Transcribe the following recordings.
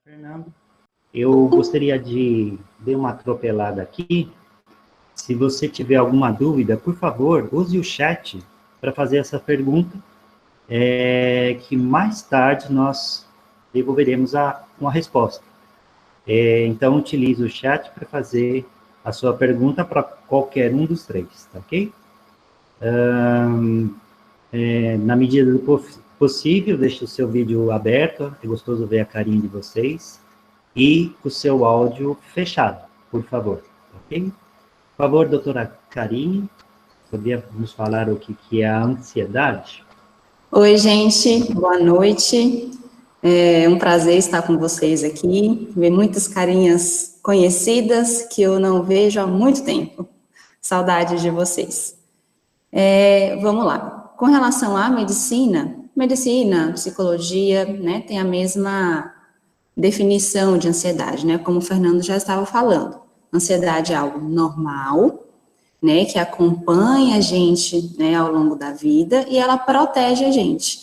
Fernando, eu gostaria de dar uma atropelada aqui. Se você tiver alguma dúvida, por favor, use o chat para fazer essa pergunta, que mais tarde nós devolveremos uma resposta. Então, utilize o chat para fazer a sua pergunta para qualquer um dos três, tá ok? Na medida do possível, deixe o seu vídeo aberto, é gostoso ver a carinha de vocês, e o seu áudio fechado, por favor, ok? Por favor, doutora Karine, poderia nos falar o que é a ansiedade? Oi, gente, boa noite. É um prazer estar com vocês aqui, ver muitas carinhas conhecidas que eu não vejo há muito tempo. Saudades de vocês. Vamos lá. Com relação à medicina, psicologia, né, tem a mesma definição de ansiedade, né, como o Fernando já estava falando. Ansiedade é algo normal, né, que acompanha a gente, né, ao longo da vida e ela protege a gente,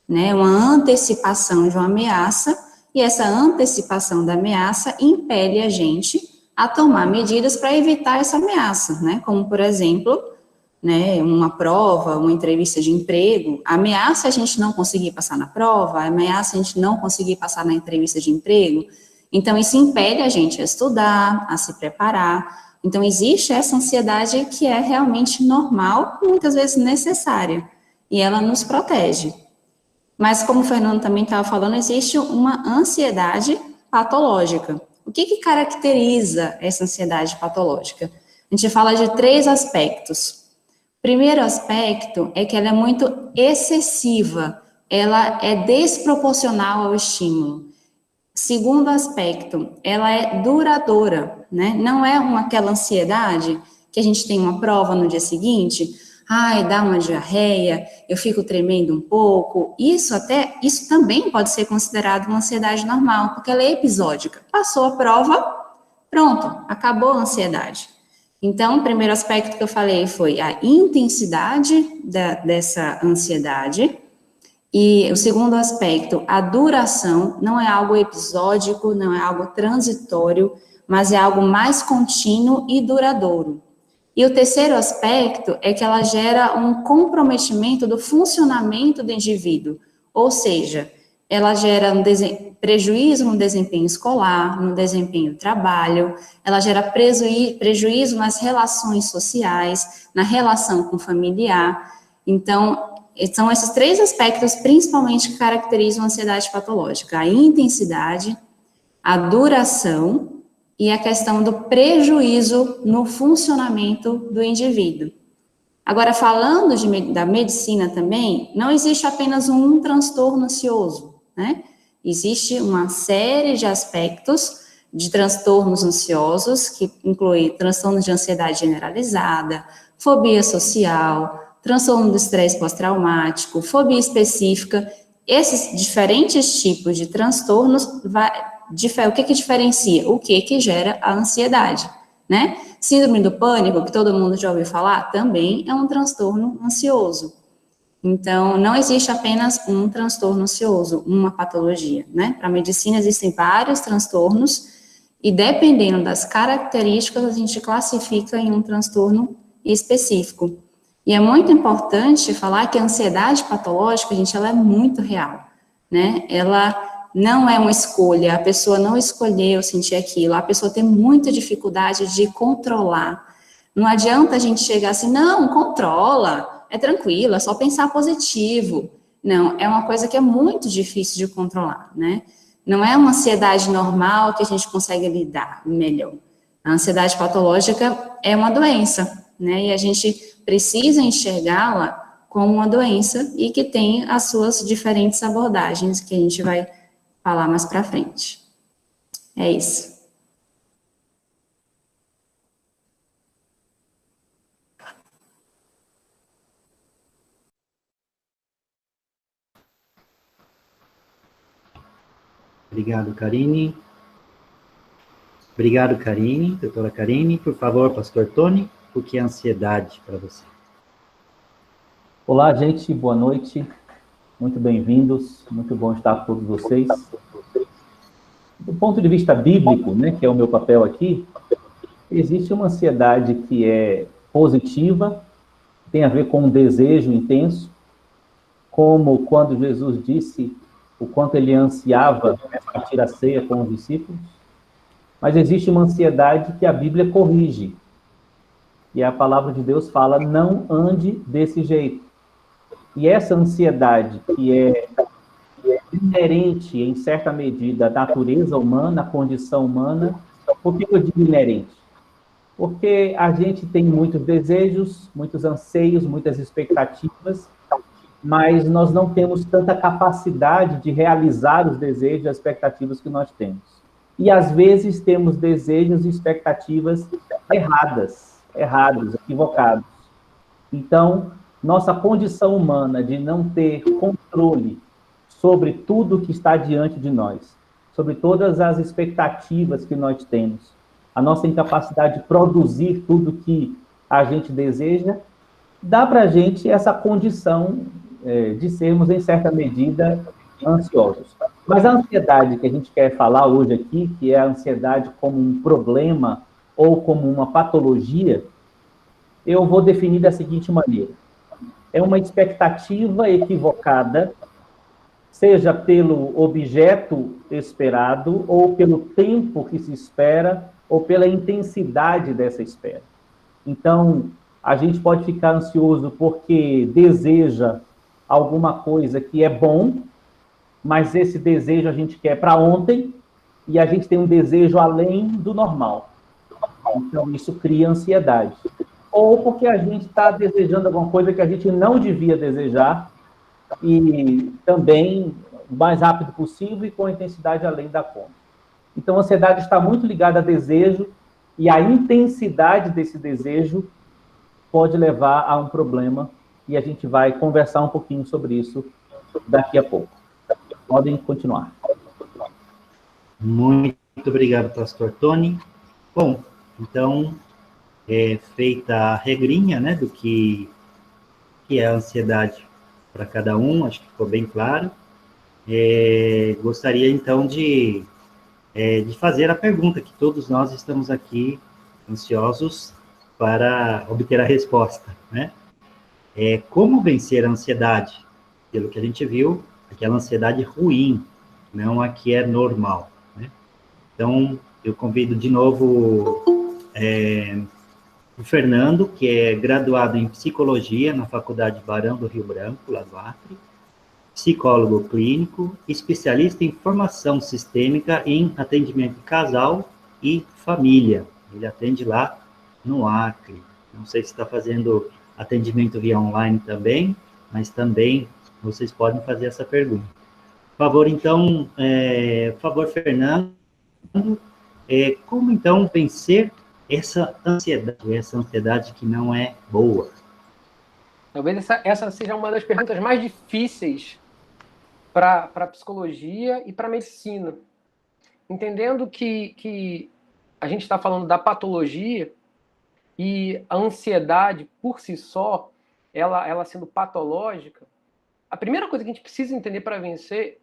né, uma antecipação de uma ameaça e essa antecipação da ameaça impele a gente a tomar medidas para evitar essa ameaça, né, como por exemplo, né, uma prova, uma entrevista de emprego, a ameaça é a gente não conseguir passar na prova, a ameaça é a gente não conseguir passar na entrevista de emprego, então isso impele a gente a estudar, a se preparar. Então existe essa ansiedade que é realmente normal, muitas vezes necessária, e ela nos protege. Mas como o Fernando também estava falando, existe uma ansiedade patológica. O que caracteriza essa ansiedade patológica? A gente fala de 3 aspectos. Primeiro aspecto é que ela é muito excessiva, ela é desproporcional ao estímulo. Segundo aspecto, ela é duradoura, né? Não é aquela ansiedade que a gente tem uma prova no dia seguinte, ai, dá uma diarreia, eu fico tremendo um pouco. Isso também pode ser considerado uma ansiedade normal, porque ela é episódica. Passou a prova, pronto, acabou a ansiedade. Então, o primeiro aspecto que eu falei foi a intensidade dessa ansiedade. E o segundo aspecto, a duração, não é algo episódico, não é algo transitório, mas é algo mais contínuo e duradouro. E o terceiro aspecto é que ela gera um comprometimento do funcionamento do indivíduo, ou seja, ela gera prejuízo no desempenho escolar, no desempenho do trabalho, ela gera prejuízo nas relações sociais, na relação com o familiar. Então, são esses 3 aspectos, principalmente, que caracterizam a ansiedade patológica: a intensidade, a duração e a questão do prejuízo no funcionamento do indivíduo. Agora, falando da medicina também, não existe apenas um transtorno ansioso, né? Existe uma série de aspectos de transtornos ansiosos, que inclui transtornos de ansiedade generalizada, fobia social, transtorno do estresse pós-traumático, fobia específica. Esses diferentes tipos de transtornos, o que diferencia? O que gera a ansiedade, né? Síndrome do pânico, que todo mundo já ouviu falar, também é um transtorno ansioso. Então, não existe apenas um transtorno ansioso, uma patologia, né? Para a medicina existem vários transtornos e dependendo das características, a gente classifica em um transtorno específico. E é muito importante falar que a ansiedade patológica, gente, ela é muito real, né? Ela não é uma escolha, a pessoa não escolheu sentir aquilo, a pessoa tem muita dificuldade de controlar. Não adianta a gente chegar assim, não, controla, é tranquilo, é só pensar positivo. Não, é uma coisa que é muito difícil de controlar, né? Não é uma ansiedade normal que a gente consegue lidar melhor. A ansiedade patológica é uma doença, né? E a gente precisa enxergá-la como uma doença e que tem as suas diferentes abordagens que a gente vai falar mais para frente. É isso. Obrigado, Karine. Obrigado, Karine, doutora Karine. Por favor, pastor Tony, o que é ansiedade para você? Olá, gente, boa noite. Muito bem-vindos. Muito bom estar com todos vocês. Do ponto de vista bíblico, né, que é o meu papel aqui, existe uma ansiedade que é positiva, tem a ver com um desejo intenso, como quando Jesus disse o quanto ele ansiava partir a ceia com os discípulos, mas existe uma ansiedade que a Bíblia corrige, e a palavra de Deus fala, não ande desse jeito. E essa ansiedade que é inerente, em certa medida, à natureza humana, à condição humana, por que eu digo inerente? Porque a gente tem muitos desejos, muitos anseios, muitas expectativas, mas nós não temos tanta capacidade de realizar os desejos e as expectativas que nós temos. E, às vezes, temos desejos e expectativas errados, equivocados. Então, nossa condição humana de não ter controle sobre tudo que está diante de nós, sobre todas as expectativas que nós temos, a nossa incapacidade de produzir tudo que a gente deseja, dá para a gente essa condição de sermos, em certa medida, ansiosos. Mas a ansiedade que a gente quer falar hoje aqui, que é a ansiedade como um problema ou como uma patologia, eu vou definir da seguinte maneira. É uma expectativa equivocada, seja pelo objeto esperado, ou pelo tempo que se espera, ou pela intensidade dessa espera. Então, a gente pode ficar ansioso porque deseja alguma coisa que é bom, mas esse desejo a gente quer para ontem, e a gente tem um desejo além do normal. Então, isso cria ansiedade. Ou porque a gente está desejando alguma coisa que a gente não devia desejar, e também o mais rápido possível e com a intensidade além da conta. Então, a ansiedade está muito ligada a desejo, e a intensidade desse desejo pode levar a um problema, e a gente vai conversar um pouquinho sobre isso daqui a pouco. Podem continuar. Muito obrigado, pastor Tony. Bom, então, feita a regrinha, né, do que é a ansiedade para cada um, acho que ficou bem claro. Gostaria, então, de fazer a pergunta que todos nós estamos aqui ansiosos para obter a resposta, né? Como vencer a ansiedade? Pelo que a gente viu, aquela ansiedade ruim, não a que é normal, né? Então, eu convido de novo o Fernando, que é graduado em psicologia na Faculdade Barão do Rio Branco, lá do Acre, psicólogo clínico, especialista em formação sistêmica em atendimento casal e família. Ele atende lá no Acre. Não sei se está fazendo atendimento via online também, mas também vocês podem fazer essa pergunta. Por favor, então, Fernando, como então vencer essa ansiedade que não é boa? Talvez essa seja uma das perguntas mais difíceis para a psicologia e para a medicina. Entendendo que a gente está falando da patologia e a ansiedade por si só, ela sendo patológica, a primeira coisa que a gente precisa entender para vencer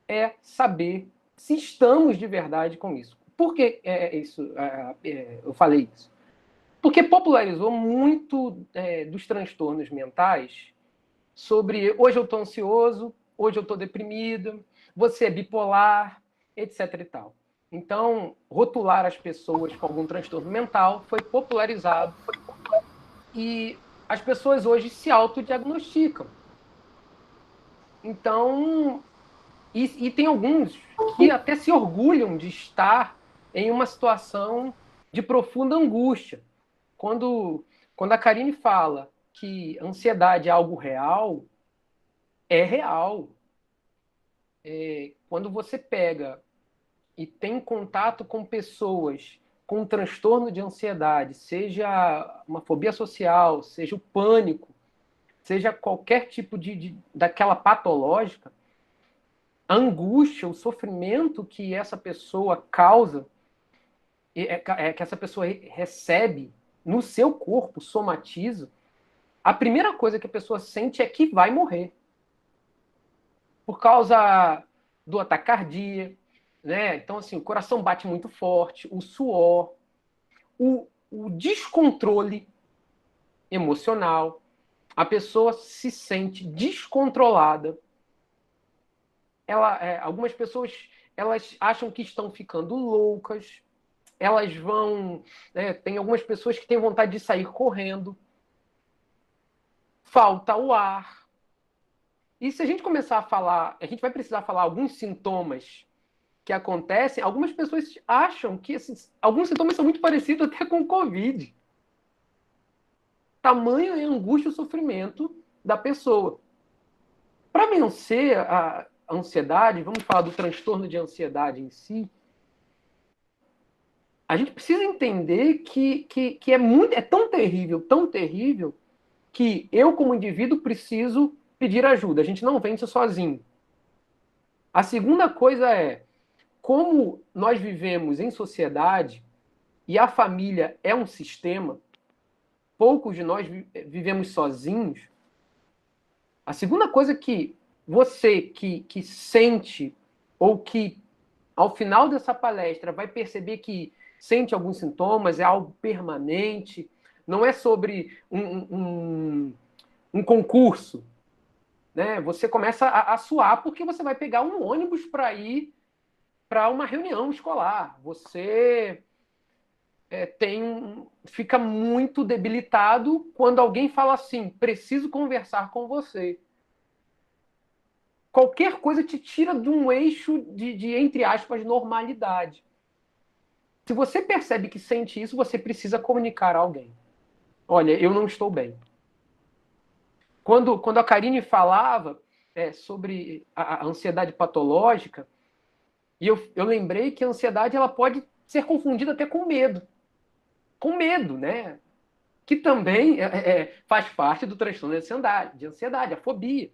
é saber se estamos de verdade com isso. Por que eu falei isso? Porque popularizou muito dos transtornos mentais sobre hoje eu estou ansioso, hoje eu estou deprimido, você é bipolar, etc. e tal. Então, rotular as pessoas com algum transtorno mental foi popularizado e as pessoas hoje se autodiagnosticam. Então, e tem alguns que até se orgulham de estar em uma situação de profunda angústia. Quando a Karine fala que ansiedade é algo real, é real. Quando você pega e tem contato com pessoas com transtorno de ansiedade, seja uma fobia social, seja o pânico, seja qualquer tipo daquela patológica, a angústia, o sofrimento que essa pessoa causa, que essa pessoa recebe no seu corpo, somatiza, a primeira coisa que a pessoa sente é que vai morrer. Por causa do ataque cardíaco, né? Então, assim, o coração bate muito forte, o suor, o descontrole emocional, a pessoa se sente descontrolada. Algumas pessoas, elas acham que estão ficando loucas, elas vão... Né, tem algumas pessoas que têm vontade de sair correndo, falta o ar. E se a gente começar a falar, a gente vai precisar falar alguns sintomas que acontecem, algumas pessoas acham que alguns sintomas são muito parecidos até com o Covid. Tamanho é a angústia e o sofrimento da pessoa. Para vencer a ansiedade, vamos falar do transtorno de ansiedade em si, a gente precisa entender que é tão terrível, que eu, como indivíduo, preciso pedir ajuda. A gente não vence sozinho. A segunda coisa é, como nós vivemos em sociedade e a família é um sistema, poucos de nós vivemos sozinhos. A segunda coisa que você que sente ou que ao final dessa palestra vai perceber que sente alguns sintomas, é algo permanente, não é sobre um concurso, né? Você começa a suar porque você vai pegar um ônibus para ir para uma reunião escolar. Você fica muito debilitado quando alguém fala assim, preciso conversar com você. Qualquer coisa te tira de um eixo de entre aspas, normalidade. Se você percebe que sente isso, você precisa comunicar a alguém. Olha, eu não estou bem. Quando a Karine falava sobre a ansiedade patológica, e eu lembrei que a ansiedade ela pode ser confundida até com medo. Com medo, né? Que também faz parte do transtorno de ansiedade, a fobia.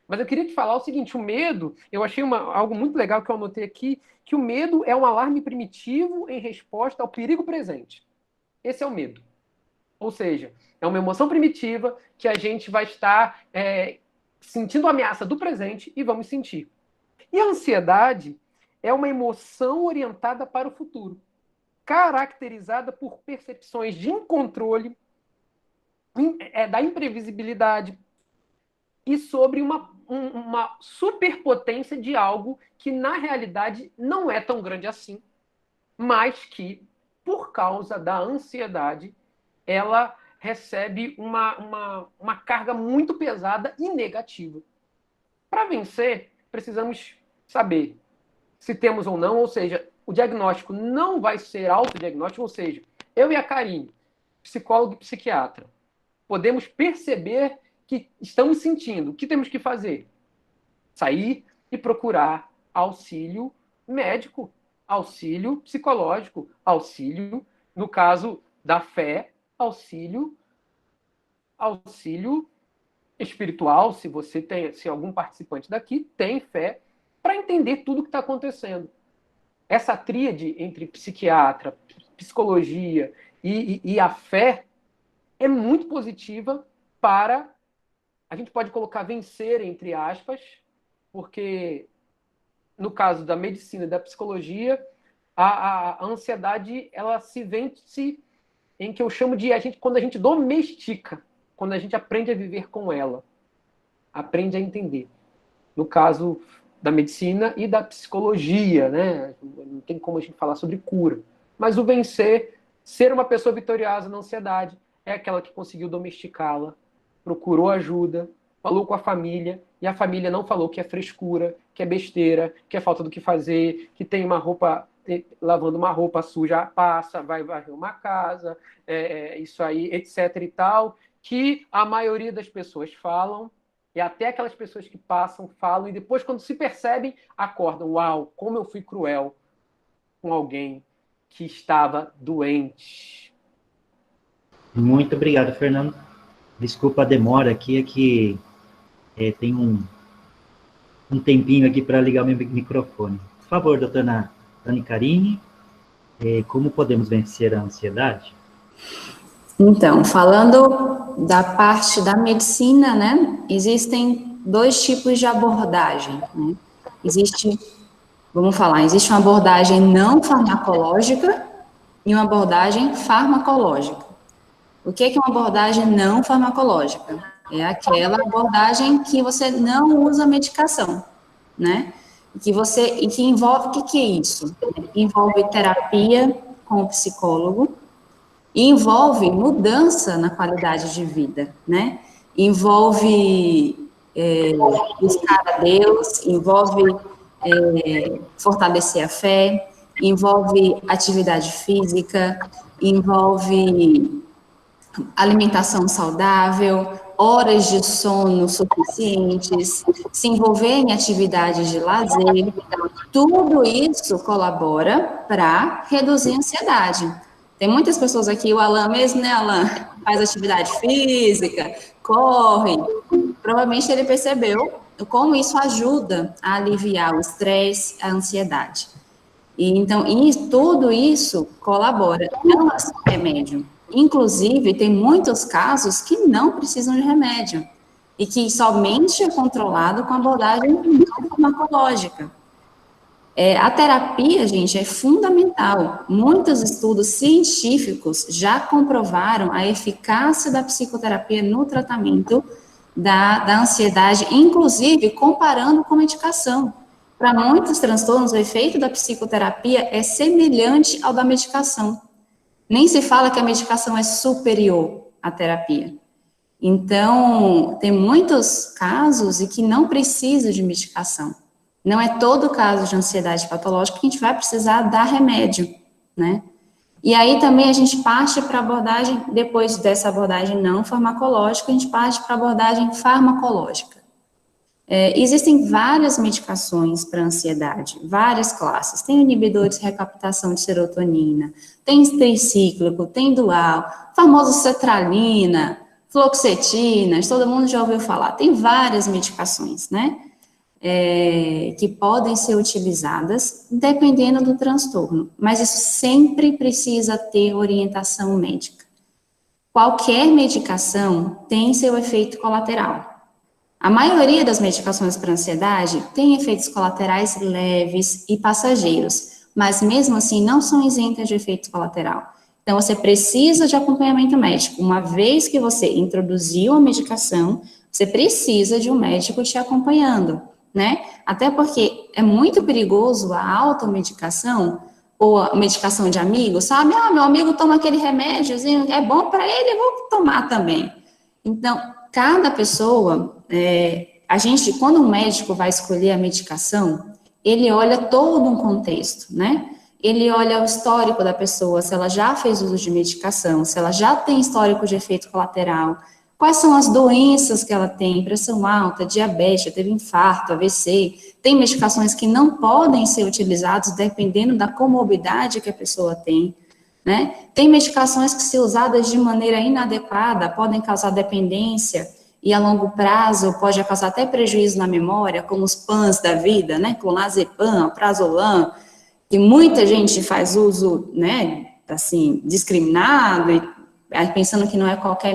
Mas eu queria te falar o seguinte, o medo, eu achei algo muito legal que eu anotei aqui, que o medo é um alarme primitivo em resposta ao perigo presente. Esse é o medo. Ou seja, é uma emoção primitiva que a gente vai estar sentindo a ameaça do presente e vamos sentir. E a ansiedade é uma emoção orientada para o futuro, caracterizada por percepções de incontrole, da imprevisibilidade e sobre uma superpotência de algo que, na realidade, não é tão grande assim, mas que, por causa da ansiedade, ela recebe uma carga muito pesada e negativa. Para vencer, precisamos saber se temos ou não, ou seja, o diagnóstico não vai ser autodiagnóstico, ou seja, eu e a Karine, psicólogo e psiquiatra, podemos perceber que estamos sentindo. O que temos que fazer? Sair e procurar auxílio médico, auxílio psicológico, auxílio, no caso da fé, auxílio espiritual, se algum participante daqui tem fé, para entender tudo o que está acontecendo. Essa tríade entre psiquiatra, psicologia e a fé é muito positiva para, a gente pode colocar vencer, entre aspas, porque no caso da medicina e da psicologia, a ansiedade ela se vence em que eu chamo de quando a gente domestica, quando a gente aprende a viver com ela, aprende a entender. No caso da medicina e da psicologia, né? Não tem como a gente falar sobre cura. Mas o vencer, ser uma pessoa vitoriosa na ansiedade, é aquela que conseguiu domesticá-la, procurou ajuda, falou com a família, e a família não falou que é frescura, que é besteira, que é falta do que fazer, que tem lavando uma roupa suja, passa, vai varrer uma casa, isso aí, etc e tal, que a maioria das pessoas falam, e até aquelas pessoas que passam, falam, e depois, quando se percebem, acordam. Uau, como eu fui cruel com alguém que estava doente. Muito obrigado, Fernando. Desculpa a demora aqui, é que tem um tempinho aqui para ligar o meu microfone. Por favor, doutora Dani Karine, como podemos vencer a ansiedade? Então, falando da parte da medicina, né, existem dois tipos de abordagem, né? Existe Vamos falar, existe uma abordagem não farmacológica e uma abordagem farmacológica. O que é uma abordagem não farmacológica? É aquela abordagem que você não usa medicação, né? E que envolve, o que é isso? Envolve terapia com o psicólogo, e envolve mudança na qualidade de vida, né? Envolve buscar a Deus, envolve fortalecer a fé, envolve atividade física, envolve alimentação saudável, horas de sono suficientes, se envolver em atividades de lazer. Tudo isso colabora para reduzir a ansiedade. Tem muitas pessoas aqui, o Alan mesmo, né, Alan? Faz atividade física, corre. Provavelmente ele percebeu como isso ajuda a aliviar o estresse, a ansiedade. Tudo isso colabora. Não é só remédio. Inclusive, tem muitos casos que não precisam de remédio e que somente é controlado com abordagem não farmacológica. A terapia, gente, é fundamental. Muitos estudos científicos já comprovaram a eficácia da psicoterapia no tratamento da ansiedade, inclusive comparando com medicação. Para muitos transtornos, o efeito da psicoterapia é semelhante ao da medicação. Nem se fala que a medicação é superior à terapia. Então, tem muitos casos em que não precisa de medicação. Não é todo caso de ansiedade patológica que a gente vai precisar dar remédio, né? E aí também a gente parte para a abordagem, depois dessa abordagem não farmacológica, a gente parte para a abordagem farmacológica. Existem várias medicações para ansiedade, várias classes. Tem inibidor de recaptação de serotonina, tem tricíclico, tem dual, famoso cetralina, fluoxetina, todo mundo já ouviu falar. Tem várias medicações, né? Que podem ser utilizadas dependendo do transtorno, mas isso sempre precisa ter orientação médica. Qualquer medicação tem seu efeito colateral. A maioria das medicações para ansiedade tem efeitos colaterais leves e passageiros, mas mesmo assim não são isentas de efeito colateral. Então, você precisa de acompanhamento médico. Uma vez que você introduziu a medicação, você precisa de um médico te acompanhando, né? Até porque é muito perigoso a automedicação ou a medicação de amigo, sabe? Meu amigo toma aquele remédiozinho, é bom para ele, eu vou tomar também. Então, cada pessoa, quando um médico vai escolher a medicação, ele olha todo um contexto, né? Ele olha o histórico da pessoa, se ela já fez uso de medicação, se ela já tem histórico de efeito colateral, quais são as doenças que ela tem, pressão alta, diabetes, teve infarto, AVC, tem medicações que não podem ser utilizadas dependendo da comorbidade que a pessoa tem, né? Tem medicações que, se usadas de maneira inadequada, podem causar dependência e, a longo prazo, pode causar até prejuízo na memória, como os PANs da vida, né? Clonazepam, prazolam, que muita gente faz uso, né, assim, discriminado, e pensando que não é qualquer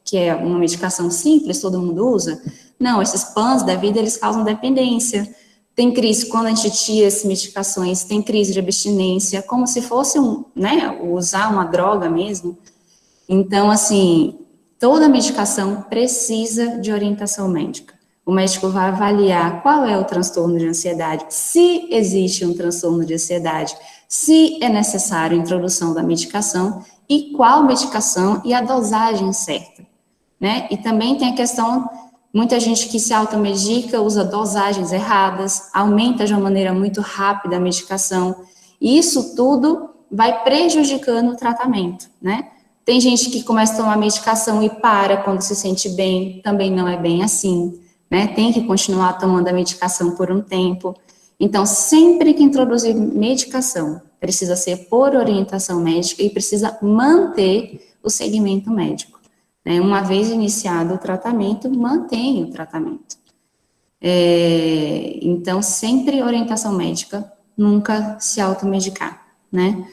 que é uma medicação simples, todo mundo usa. Não, esses PANs da vida, eles causam dependência. Tem crise, quando a gente tira essas medicações, tem crise de abstinência, como se fosse usar uma droga mesmo. Então, assim, toda medicação precisa de orientação médica. O médico vai avaliar qual é o transtorno de ansiedade, se existe um transtorno de ansiedade, se é necessário a introdução da medicação e qual medicação e a dosagem certa, né? E também tem a questão, muita gente que se automedica usa dosagens erradas, aumenta de uma maneira muito rápida a medicação, e isso tudo vai prejudicando o tratamento, né? Tem gente que começa a tomar medicação e para quando se sente bem, também não é bem assim, né? Tem que continuar tomando a medicação por um tempo. Então, sempre que introduzir medicação, precisa ser por orientação médica e precisa manter o segmento médico, né? Uma vez iniciado o tratamento, mantém o tratamento. Então, sempre orientação médica, nunca se automedicar, né?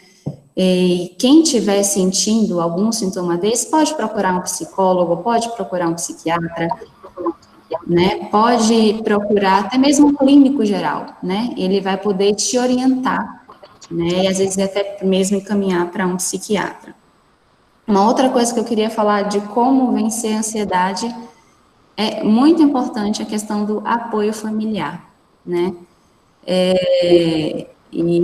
E quem estiver sentindo algum sintoma desse, pode procurar um psicólogo, pode procurar um psiquiatra, né? Pode procurar até mesmo um clínico geral, né? Ele vai poder te orientar, né? E às vezes até mesmo encaminhar para um psiquiatra. Uma outra coisa que eu queria falar de como vencer a ansiedade é muito importante a questão do apoio familiar, né? E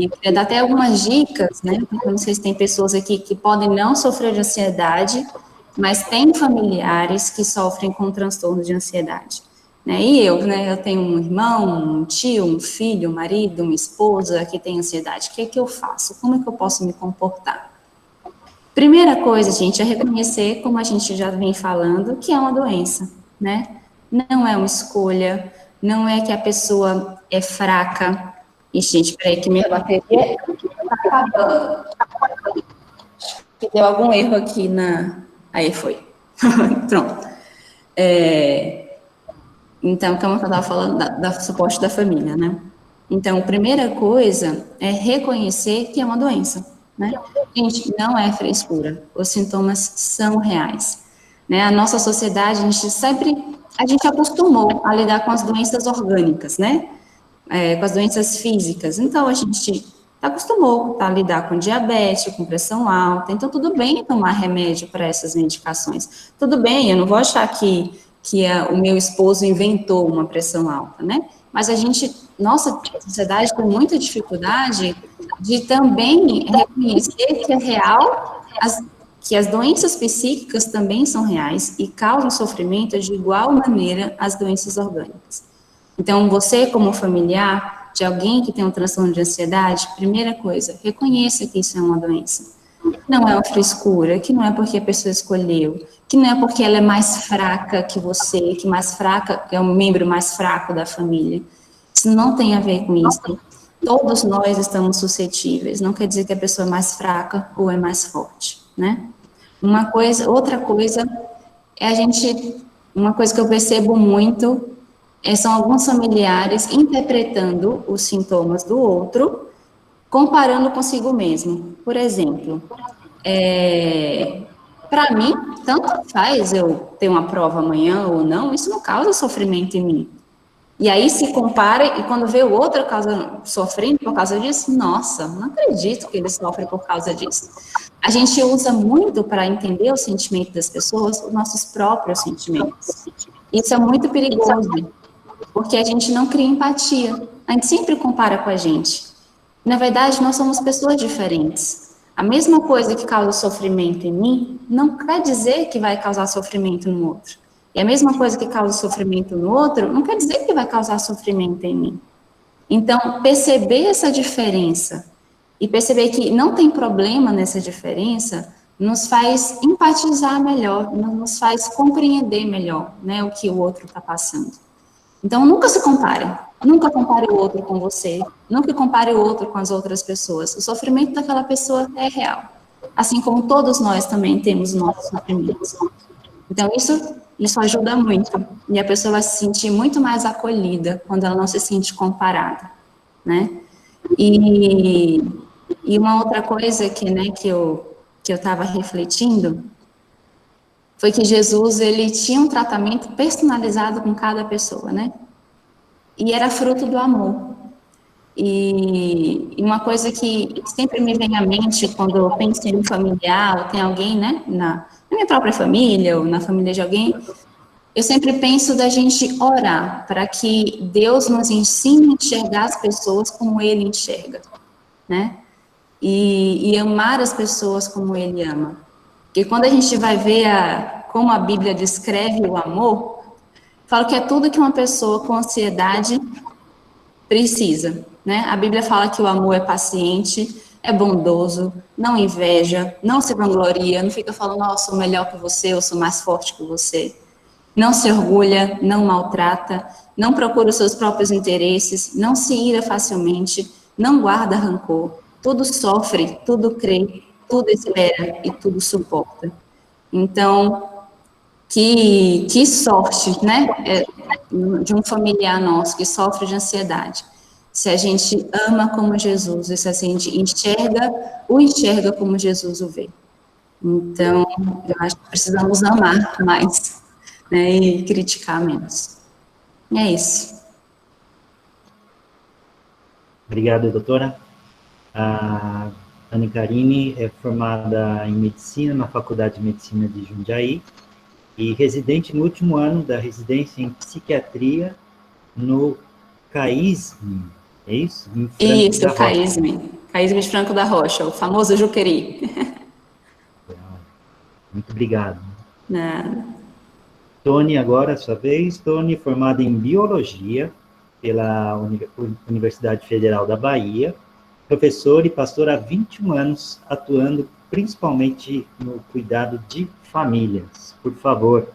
eu queria dar até algumas dicas, né? Porque eu não sei se tem pessoas aqui que podem não sofrer de ansiedade, mas tem familiares que sofrem com transtorno de ansiedade. Né? E eu, né? Eu tenho um irmão, um tio, um filho, um marido, uma esposa que tem ansiedade. O que é que eu faço? Como é que eu posso me comportar? Primeira coisa, gente, é reconhecer, como a gente já vem falando, que é uma doença, né? Não é uma escolha, não é que a pessoa é fraca. E, gente, peraí, que minha bateria está acabando. Deu algum erro aqui na... Aí foi. Pronto. Então, como eu estava falando, da suporte da família, né? Então, a primeira coisa é reconhecer que é uma doença, né? Gente, não é frescura. Os sintomas são reais. Né? A nossa sociedade, a gente acostumou a lidar com as doenças orgânicas, né? Com as doenças físicas. Então, a gente acostumou a lidar com diabetes, com pressão alta. Então, tudo bem tomar remédio para essas medicações. Tudo bem, eu não vou achar que o meu esposo inventou uma pressão alta, né? Mas nossa sociedade tem muita dificuldade de também reconhecer que é real, que as doenças psíquicas também são reais e causam sofrimento de igual maneira às doenças orgânicas. Então, você como familiar de alguém que tem um transtorno de ansiedade, primeira coisa, reconheça que isso é uma doença. Não é uma frescura, que não é porque a pessoa escolheu, que não é porque ela é mais fraca que você, que mais fraca, que é um membro mais fraco da família. Isso não tem a ver com isso. Todos nós estamos suscetíveis, não quer dizer que a pessoa é mais fraca ou é mais forte, né? Outra coisa é uma coisa que eu percebo muito são alguns familiares interpretando os sintomas do outro, comparando consigo mesmo. Por exemplo, para mim, tanto faz eu ter uma prova amanhã ou não, isso não causa sofrimento em mim. E aí se compara, e quando vê o outro sofrendo por causa disso, nossa, não acredito que ele sofre por causa disso. A gente usa muito para entender o sentimento das pessoas, os nossos próprios sentimentos. Isso é muito perigoso, porque a gente não cria empatia. A gente sempre compara com a gente. Na verdade, nós somos pessoas diferentes. A mesma coisa que causa sofrimento em mim, não quer dizer que vai causar sofrimento no outro. E a mesma coisa que causa sofrimento no outro, não quer dizer que vai causar sofrimento em mim. Então, perceber essa diferença e perceber que não tem problema nessa diferença, nos faz empatizar melhor, nos faz compreender melhor, né, o que o outro está passando. Então, nunca se compare. Nunca compare o outro com você. Nunca compare o outro com as outras pessoas. O sofrimento daquela pessoa é real. Assim como todos nós também temos nossos sofrimentos. Então, isso ajuda muito. E a pessoa vai se sentir muito mais acolhida quando ela não se sente comparada, né? E uma outra coisa que eu estava refletindo foi que Jesus, ele tinha um tratamento personalizado com cada pessoa, né? E era fruto do amor. E uma coisa que sempre me vem à mente quando eu penso em um familiar, ou tem alguém, né, na minha própria família, ou na família de alguém, eu sempre penso da gente orar para que Deus nos ensine a enxergar as pessoas como Ele enxerga, né? E amar as pessoas como Ele ama. Porque quando a gente vai ver como a Bíblia descreve o amor, fala que é tudo que uma pessoa com ansiedade precisa, né? A Bíblia fala que o amor é paciente, é bondoso, não inveja, não se vangloria, não fica falando, eu sou melhor que você, eu sou mais forte que você. Não se orgulha, não maltrata, não procura os seus próprios interesses, não se ira facilmente, não guarda rancor, tudo sofre, tudo crê, tudo espera e tudo suporta. Então, que sorte, né, de um familiar nosso que sofre de ansiedade. Se a gente ama como Jesus, e se a gente enxerga como Jesus o vê. Então, eu acho que precisamos amar mais, né, e criticar menos. É isso. Obrigado, doutora. A Ana Karine é formada em Medicina na Faculdade de Medicina de Jundiaí e residente no último ano da residência em Psiquiatria no CAISM, é isso? Em Franco Isso, da o Rocha. Caísme. Caísme de Franco da Rocha, o famoso Juqueri. Muito obrigado. Nada. Tony, agora, sua vez. Tony, formada em Biologia pela Universidade Federal da Bahia, professor e pastor há 21 anos, atuando principalmente no cuidado de famílias. Por favor,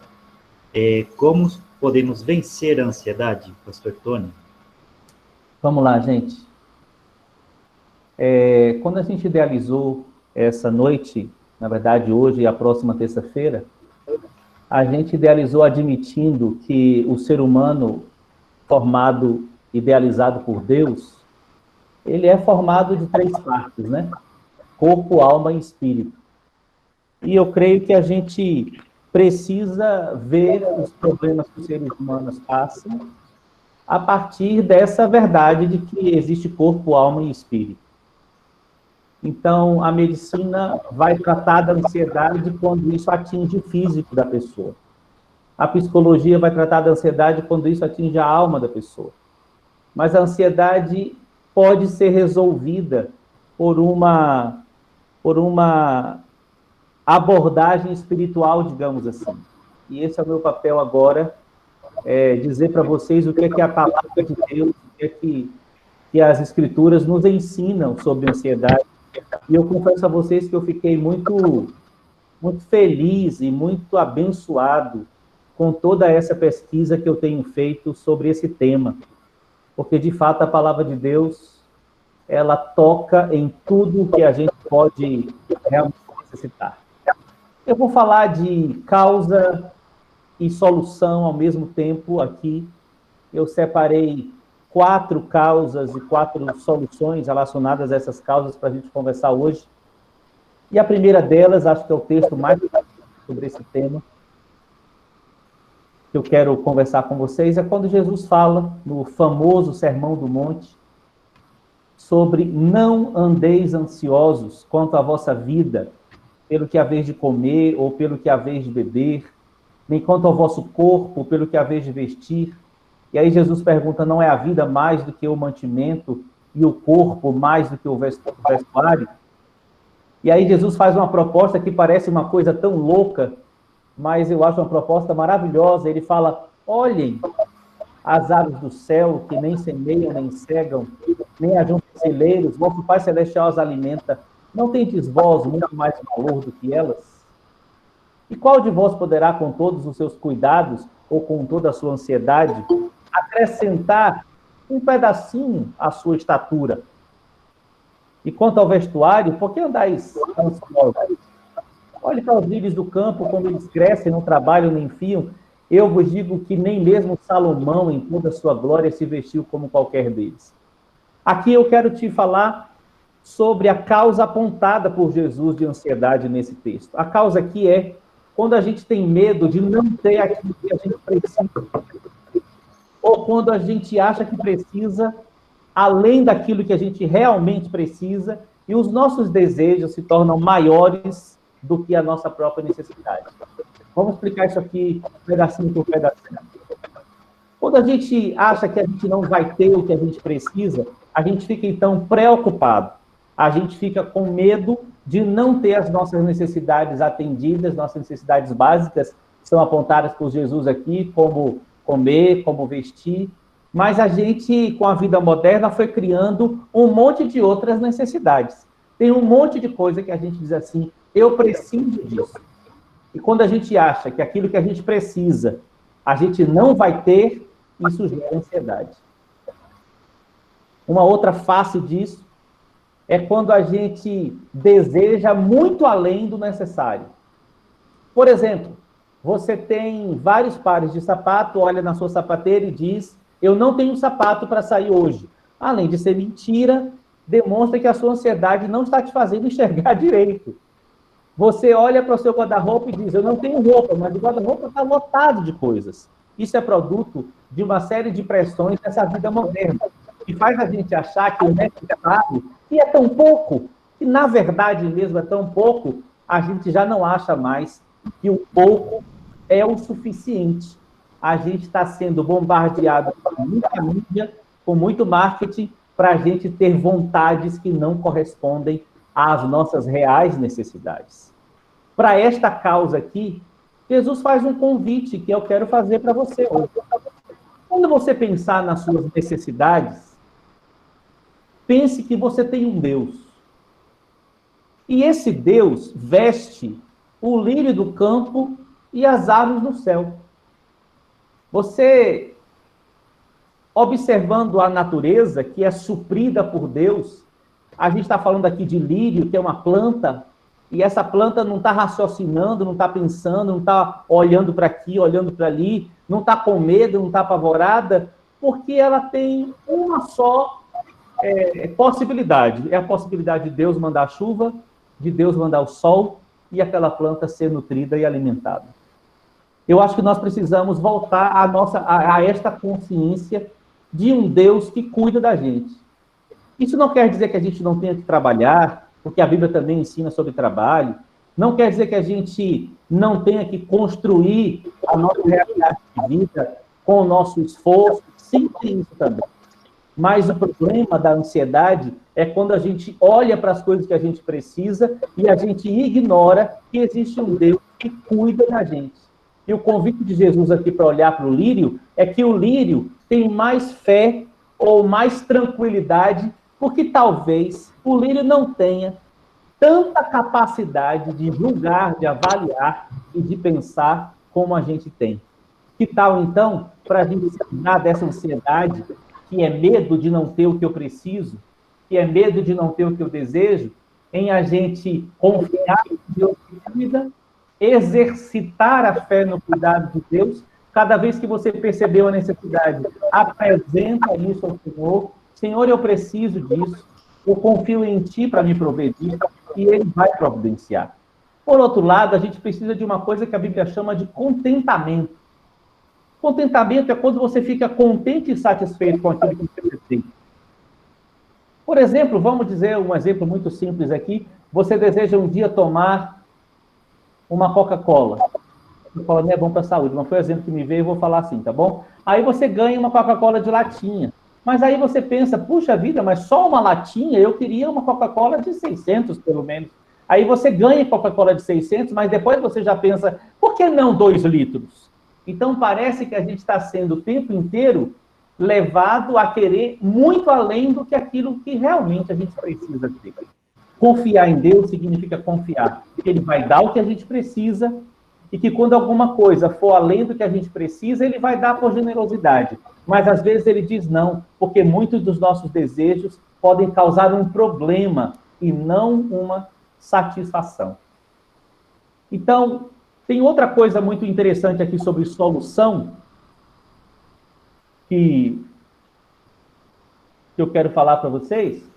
como podemos vencer a ansiedade, pastor Tony? Vamos lá, gente. Quando a gente idealizou essa noite, na verdade hoje e a próxima terça-feira, a gente idealizou admitindo que o ser humano formado, idealizado por Deus, ele é formado de 3 partes, né? Corpo, alma e espírito. E eu creio que a gente precisa ver os problemas que os seres humanos passam a partir dessa verdade de que existe corpo, alma e espírito. Então, a medicina vai tratar da ansiedade quando isso atinge o físico da pessoa. A psicologia vai tratar da ansiedade quando isso atinge a alma da pessoa. Mas a ansiedade pode ser resolvida por uma abordagem espiritual, digamos assim. E esse é o meu papel agora, dizer para vocês o que é a palavra de Deus, o que é que as escrituras nos ensinam sobre ansiedade. E eu confesso a vocês que eu fiquei muito feliz e muito abençoado com toda essa pesquisa que eu tenho feito sobre esse tema. Porque, de fato, a palavra de Deus, ela toca em tudo que a gente pode realmente necessitar. Eu vou falar de causa e solução ao mesmo tempo aqui. Eu separei 4 causas e 4 soluções relacionadas a essas causas para a gente conversar hoje. E a primeira delas, acho que é o texto mais sobre esse tema, que eu quero conversar com vocês, é quando Jesus fala, no famoso Sermão do Monte, sobre não andeis ansiosos quanto à vossa vida, pelo que haveis de comer ou pelo que haveis de beber, nem quanto ao vosso corpo, pelo que haveis de vestir. E aí Jesus pergunta, não é a vida mais do que o mantimento e o corpo mais do que o vestuário? E aí Jesus faz uma proposta que parece uma coisa tão louca, mas eu acho uma proposta maravilhosa. Ele fala, olhem as aves do céu, que nem semeiam, nem cegam, nem ajuntam celeiros, vosso Pai Celestial as alimenta. Não tendes vós muito mais valor do que elas? E qual de vós poderá, com todos os seus cuidados, ou com toda a sua ansiedade, acrescentar um pedacinho à sua estatura? E quanto ao vestuário, por que andais ansiosos? Olhe para os lírios do campo, como eles crescem, não trabalham nem fiam. Eu vos digo que nem mesmo Salomão, em toda a sua glória, se vestiu como qualquer deles. Aqui eu quero te falar sobre a causa apontada por Jesus de ansiedade nesse texto. A causa aqui é quando a gente tem medo de não ter aquilo que a gente precisa. Ou quando a gente acha que precisa além daquilo que a gente realmente precisa e os nossos desejos se tornam maiores do que a nossa própria necessidade. Vamos explicar isso aqui pedacinho por pedacinho. Quando a gente acha que a gente não vai ter o que a gente precisa, a gente fica, então, preocupado. A gente fica com medo de não ter as nossas necessidades atendidas, nossas necessidades básicas, que são apontadas por Jesus aqui, como comer, como vestir. Mas a gente, com a vida moderna, foi criando um monte de outras necessidades. Tem um monte de coisa que a gente diz assim, eu preciso disso. E quando a gente acha que aquilo que a gente precisa, a gente não vai ter, isso gera ansiedade. Uma outra face disso é quando a gente deseja muito além do necessário. Por exemplo, você tem vários pares de sapato, olha na sua sapateira e diz, eu não tenho sapato para sair hoje. Além de ser mentira, demonstra que a sua ansiedade não está te fazendo enxergar direito. Você olha para o seu guarda-roupa e diz, eu não tenho roupa, mas o guarda-roupa está lotado de coisas. Isso é produto de uma série de pressões dessa vida moderna, que faz a gente achar que o necessário, que é tão pouco, que na verdade mesmo é tão pouco, a gente já não acha mais que o pouco é o suficiente. A gente está sendo bombardeado com muita mídia, com muito marketing, para a gente ter vontades que não correspondem às nossas reais necessidades. Para esta causa aqui, Jesus faz um convite que eu quero fazer para você hoje. Quando você pensar nas suas necessidades, pense que você tem um Deus. E esse Deus veste o lírio do campo e as aves no céu. Você, observando a natureza que é suprida por Deus, a gente está falando aqui de lírio, que é uma planta, e essa planta não está raciocinando, não está pensando, não está olhando para aqui, olhando para ali, não está com medo, não está apavorada, porque ela tem uma só possibilidade. É a possibilidade de Deus mandar a chuva, de Deus mandar o sol, e aquela planta ser nutrida e alimentada. Eu acho que nós precisamos voltar a esta consciência de um Deus que cuida da gente. Isso não quer dizer que a gente não tenha que trabalhar, porque a Bíblia também ensina sobre trabalho. Não quer dizer que a gente não tenha que construir a nossa realidade de vida com o nosso esforço. Sim, tem isso também. Mas o problema da ansiedade é quando a gente olha para as coisas que a gente precisa e a gente ignora que existe um Deus que cuida da gente. E o convite de Jesus aqui para olhar para o lírio é que o lírio tem mais fé ou mais tranquilidade, porque talvez o lírio não tenha tanta capacidade de julgar, de avaliar e de pensar como a gente tem. Que tal, então, para a gente se livrar dessa ansiedade, que é medo de não ter o que eu preciso, que é medo de não ter o que eu desejo, em a gente confiar em Deus que cuida, exercitar a fé no cuidado de Deus. Cada vez que você percebeu a necessidade, apresenta isso ao Senhor. Senhor, eu preciso disso, eu confio em Ti para me prover disso, e Ele vai providenciar. Por outro lado, a gente precisa de uma coisa que a Bíblia chama de contentamento. Contentamento é quando você fica contente e satisfeito com aquilo que você tem. Por exemplo, vamos dizer um exemplo muito simples aqui. Você deseja um dia tomar uma Coca-Cola. Coca-Cola não é bom para a saúde, mas foi o exemplo que me veio, eu vou falar assim, tá bom? Aí você ganha uma Coca-Cola de latinha. Mas aí você pensa, puxa vida, mas só uma latinha? Eu queria uma Coca-Cola de 600, pelo menos. Aí você ganha Coca-Cola de 600, mas depois você já pensa, por que não 2 litros? Então, parece que a gente está sendo o tempo inteiro levado a querer muito além do que aquilo que realmente a gente precisa ter. Confiar em Deus significa confiar que Ele vai dar o que a gente precisa e que quando alguma coisa for além do que a gente precisa, Ele vai dar por generosidade. Mas, às vezes, Ele diz não, porque muitos dos nossos desejos podem causar um problema e não uma satisfação. Então, tem outra coisa muito interessante aqui sobre solução que eu quero falar para vocês.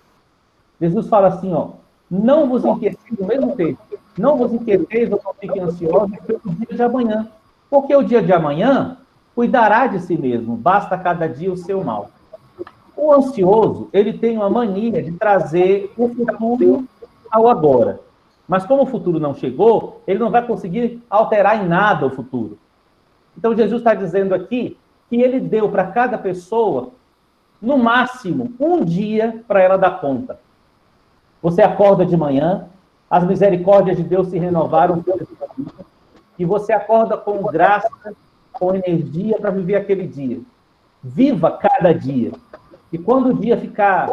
Jesus fala assim, ó, não vos inquieteis, no mesmo texto, não vos inquieteis ou não fiquem ansiosos pelo dia de amanhã, porque o dia de amanhã cuidará de si mesmo, basta cada dia o seu mal. O ansioso, ele tem uma mania de trazer o futuro ao agora. Mas como o futuro não chegou, ele não vai conseguir alterar em nada o futuro. Então Jesus está dizendo aqui que ele deu para cada pessoa, no máximo, um dia para ela dar conta. Você acorda de manhã, as misericórdias de Deus se renovaram e você acorda com graça, com energia para viver aquele dia. Viva cada dia. E quando o dia ficar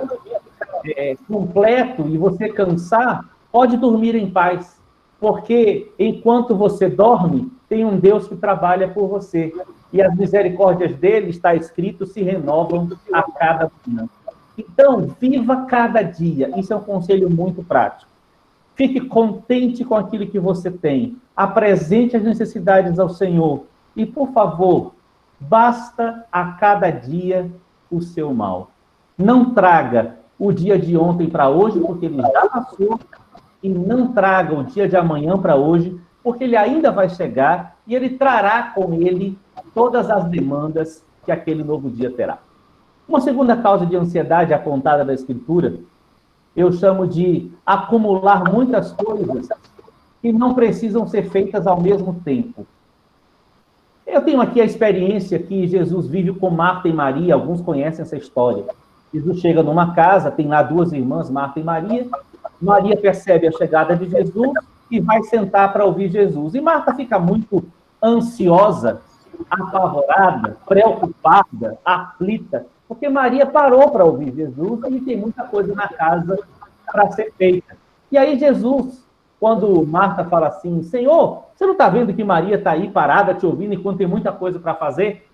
completo e você cansar, pode dormir em paz, porque enquanto você dorme, tem um Deus que trabalha por você. E as misericórdias dele, está escrito, se renovam a cada manhã. Então, viva cada dia. Isso é um conselho muito prático. Fique contente com aquilo que você tem. Apresente as necessidades ao Senhor. E, por favor, basta a cada dia o seu mal. Não traga o dia de ontem para hoje, porque ele já passou. E não traga o dia de amanhã para hoje, porque ele ainda vai chegar e ele trará com ele todas as demandas que que aquele novo dia terá. Uma segunda causa de ansiedade apontada da Escritura, eu chamo de acumular muitas coisas que não precisam ser feitas ao mesmo tempo. Eu tenho aqui a experiência que Jesus vive com Marta e Maria, alguns conhecem essa história. Jesus chega numa casa, tem lá duas irmãs, Marta e Maria. Maria percebe a chegada de Jesus e vai sentar para ouvir Jesus. E Marta fica muito ansiosa, apavorada, preocupada, aflita, porque Maria parou para ouvir Jesus e tem muita coisa na casa para ser feita. E aí Jesus, quando Marta fala assim, Senhor, você não está vendo que Maria está aí parada te ouvindo enquanto tem muita coisa para fazer?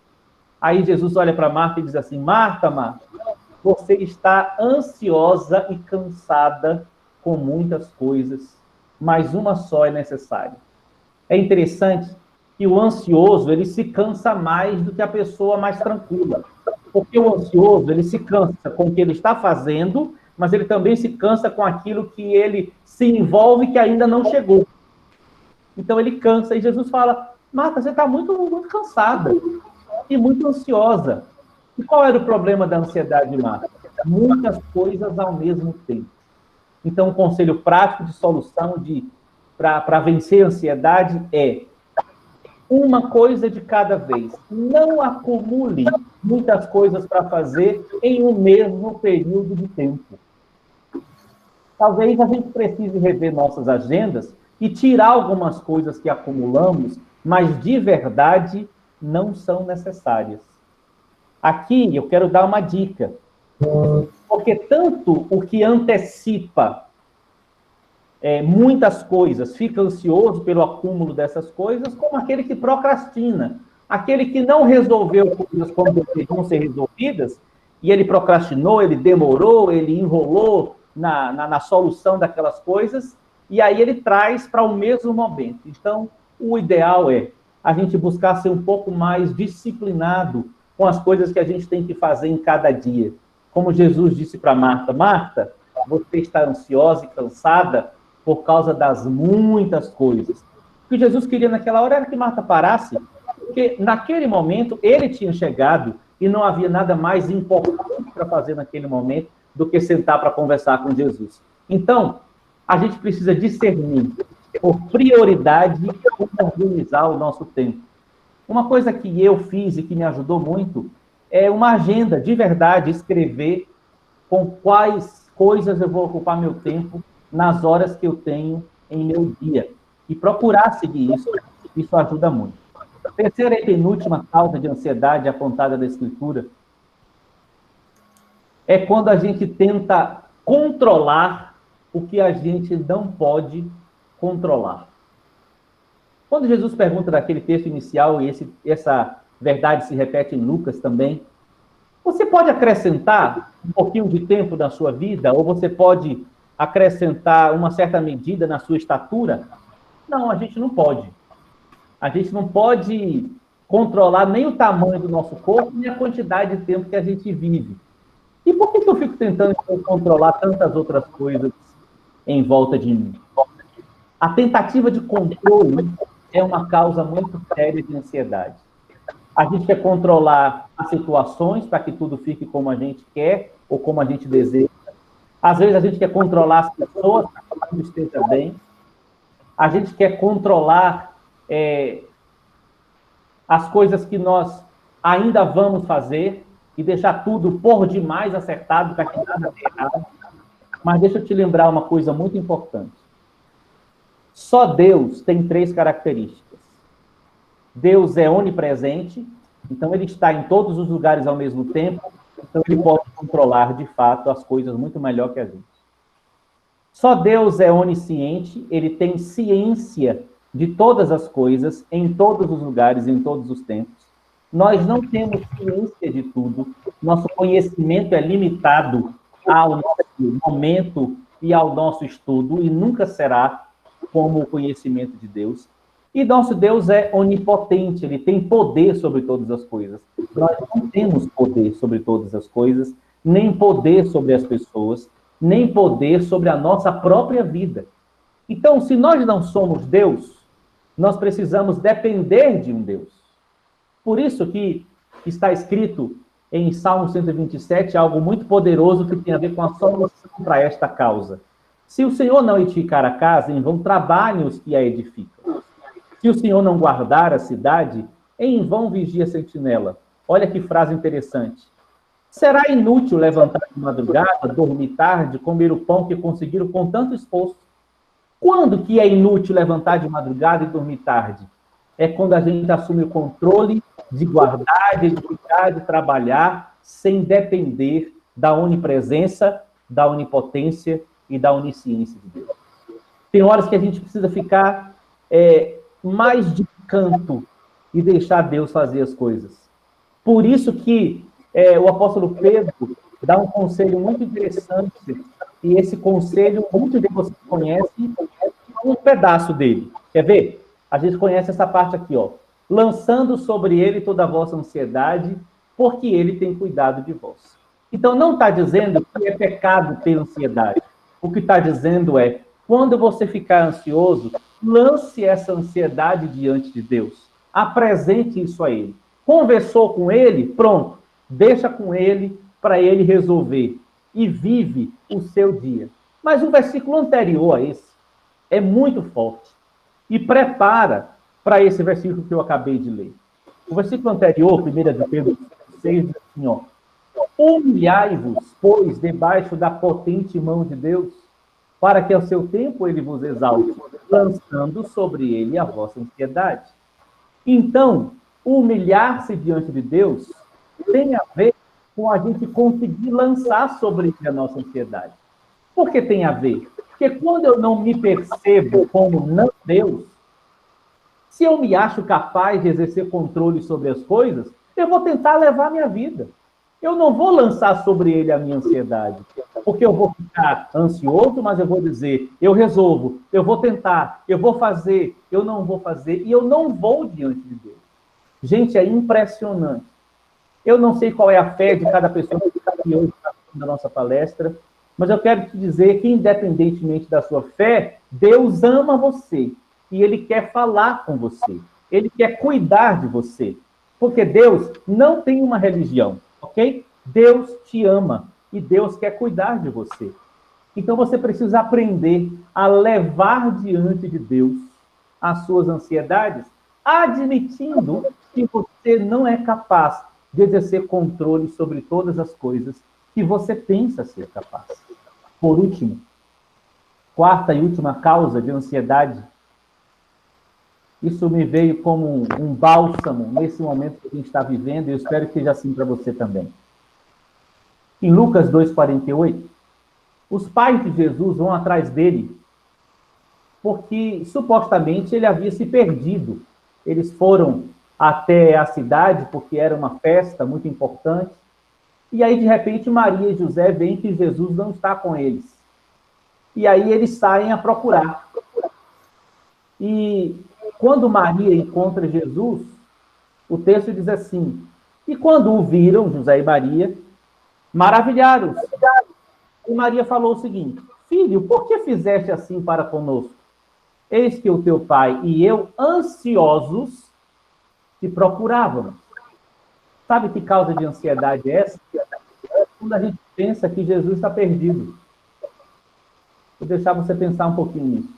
Aí Jesus olha para Marta e diz assim, Marta, Marta, você está ansiosa e cansada com muitas coisas, mas uma só é necessária. É interessante que o ansioso, ele se cansa mais do que a pessoa mais tranquila. Porque o ansioso, ele se cansa com o que ele está fazendo, mas ele também se cansa com aquilo que ele se envolve que ainda não chegou. Então ele cansa, e Jesus fala, Marta, você está muito, muito cansada e muito ansiosa. E qual era o problema da ansiedade de Marta? Muitas coisas ao mesmo tempo. Então, um conselho prático de solução para vencer a ansiedade é uma coisa de cada vez. Não acumule muitas coisas para fazer em um mesmo período de tempo. Talvez a gente precise rever nossas agendas e tirar algumas coisas que acumulamos, mas de verdade não são necessárias. Aqui eu quero dar uma dica. Porque tanto o que antecipa muitas coisas, fica ansioso pelo acúmulo dessas coisas, como aquele que procrastina. Aquele que não resolveu coisas como deveriam ser resolvidas, e ele procrastinou, ele demorou, ele enrolou na solução daquelas coisas, e aí ele traz para o mesmo momento. Então, o ideal é a gente buscar ser um pouco mais disciplinado com as coisas que a gente tem que fazer em cada dia. Como Jesus disse para Marta, Marta, você está ansiosa e cansada por causa das muitas coisas. O que Jesus queria naquela hora era que Marta parasse, porque naquele momento ele tinha chegado e não havia nada mais importante para fazer naquele momento do que sentar para conversar com Jesus. Então, a gente precisa discernir por prioridade como organizar o nosso tempo. Uma coisa que eu fiz e que me ajudou muito é uma agenda, de verdade, escrever com quais coisas eu vou ocupar meu tempo nas horas que eu tenho em meu dia. E procurar seguir isso ajuda muito. A terceira e penúltima causa de ansiedade apontada da Escritura é quando a gente tenta controlar o que a gente não pode controlar. Quando Jesus pergunta daquele texto inicial, e essa verdade se repete em Lucas também, você pode acrescentar um pouquinho de tempo na sua vida, ou você pode acrescentar uma certa medida na sua estatura? Não, a gente não pode. A gente não pode controlar nem o tamanho do nosso corpo, nem a quantidade de tempo que a gente vive. E por que eu fico tentando controlar tantas outras coisas em volta de mim? A tentativa de controle é uma causa muito séria de ansiedade. A gente quer controlar as situações para que tudo fique como a gente quer ou como a gente deseja. Às vezes a gente quer controlar as pessoas para que tudo esteja bem. A gente quer controlar as coisas que nós ainda vamos fazer e deixar tudo por demais acertado para que nada dê errado. Mas deixa eu te lembrar uma coisa muito importante. Só Deus tem 3 características. Deus é onipresente, então ele está em todos os lugares ao mesmo tempo, então ele pode controlar, de fato, as coisas muito melhor que a gente. Só Deus é onisciente, ele tem ciência de todas as coisas, em todos os lugares, em todos os tempos. Nós não temos ciência de tudo, nosso conhecimento é limitado ao nosso momento e ao nosso estudo, e nunca será como o conhecimento de Deus. E nosso Deus é onipotente, ele tem poder sobre todas as coisas. Nós não temos poder sobre todas as coisas, nem poder sobre as pessoas, nem poder sobre a nossa própria vida. Então, se nós não somos Deus, nós precisamos depender de um Deus. Por isso que está escrito em Salmo 127, algo muito poderoso que tem a ver com a solução para esta causa. Se o Senhor não edificar a casa, em vão trabalhem os que a edificam. Se o Senhor não guardar a cidade, em vão vigia a sentinela. Olha que frase interessante. Será inútil levantar de madrugada, dormir tarde, comer o pão que conseguiram com tanto esforço? Quando que é inútil levantar de madrugada e dormir tarde? É quando a gente assume o controle de guardar, de edificar, de trabalhar, sem depender da onipresença, da onipotência e da onisciência de Deus. Tem horas que a gente precisa ficar mais de canto e deixar Deus fazer as coisas. Por isso que o apóstolo Pedro dá um conselho muito interessante, e esse conselho, muitos de vocês conhecem, um pedaço dele. Quer ver? A gente conhece essa parte aqui, ó. Lançando sobre ele toda a vossa ansiedade, porque ele tem cuidado de vós. Então, não está dizendo que é pecado ter ansiedade. O que está dizendo é, quando você ficar ansioso, lance essa ansiedade diante de Deus. Apresente isso a ele. Conversou com ele? Pronto. Deixa com ele para ele resolver. E vive o seu dia. Mas o versículo anterior a esse é muito forte. E prepara para esse versículo que eu acabei de ler. O versículo anterior, 1 de Pedro 6, diz assim, ó. Humilhai-vos, pois, debaixo da potente mão de Deus, para que ao seu tempo ele vos exalte, lançando sobre ele a vossa ansiedade. Então, humilhar-se diante de Deus tem a ver com a gente conseguir lançar sobre ele a nossa ansiedade. Por que tem a ver? Porque quando eu não me percebo como não Deus, se eu me acho capaz de exercer controle sobre as coisas, eu vou tentar levar a minha vida. Eu não vou lançar sobre ele a minha ansiedade, porque eu vou ficar ansioso, mas eu vou dizer, eu resolvo, eu vou tentar, eu vou fazer, eu não vou fazer, e eu não vou diante de Deus. Gente, é impressionante. Eu não sei qual é a fé de cada pessoa que está aqui hoje na nossa palestra, mas eu quero te dizer que, independentemente da sua fé, Deus ama você e Ele quer falar com você. Ele quer cuidar de você. Porque Deus não tem uma religião, ok? Deus te ama e Deus quer cuidar de você. Então você precisa aprender a levar diante de Deus as suas ansiedades, admitindo que você não é capaz de exercer controle sobre todas as coisas que você pensa ser capaz. Por último, quarta e última causa de ansiedade, isso me veio como um bálsamo nesse momento que a gente está vivendo, e eu espero que seja assim para você também. Em Lucas 2,48, os pais de Jesus vão atrás dele, porque supostamente ele havia se perdido. Eles foram até a cidade, porque era uma festa muito importante, e aí, de repente, Maria e José veem que Jesus não está com eles. E aí eles saem a procurar. E quando Maria encontra Jesus, o texto diz assim, e quando o viram, José e Maria, maravilharam-se. E Maria falou o seguinte, filho, por que fizeste assim para conosco? Eis que o teu pai e eu, ansiosos, te procurávamos. Sabe que causa de ansiedade é essa? Quando a gente pensa que Jesus está perdido. Vou deixar você pensar um pouquinho nisso.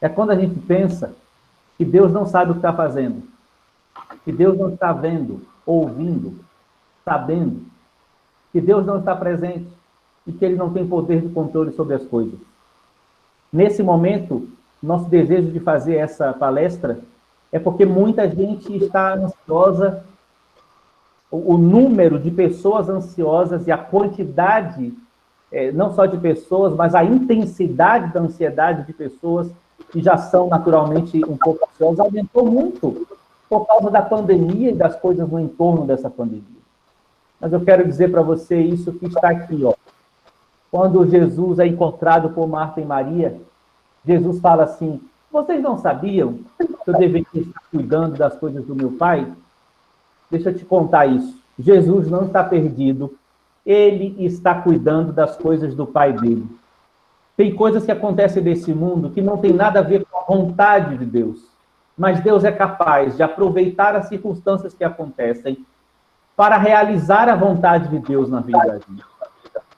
É quando a gente pensa que Deus não sabe o que está fazendo, que Deus não está vendo, ouvindo, sabendo, que Deus não está presente e que Ele não tem poder de controle sobre as coisas. Nesse momento, nosso desejo de fazer essa palestra é porque muita gente está ansiosa. O número de pessoas ansiosas e a quantidade, não só de pessoas, mas a intensidade da ansiedade de pessoas que já são naturalmente um pouco ansiosas, aumentou muito por causa da pandemia e das coisas no entorno dessa pandemia. Mas eu quero dizer para você isso que está aqui, ó. Quando Jesus é encontrado por Marta e Maria, Jesus fala assim, vocês não sabiam que eu deveria estar cuidando das coisas do meu Pai? Deixa eu te contar isso. Jesus não está perdido. Ele está cuidando das coisas do Pai dele. Tem coisas que acontecem nesse mundo que não tem nada a ver com a vontade de Deus. mas Deus é capaz de aproveitar as circunstâncias que acontecem para realizar a vontade de Deus na vida da gente.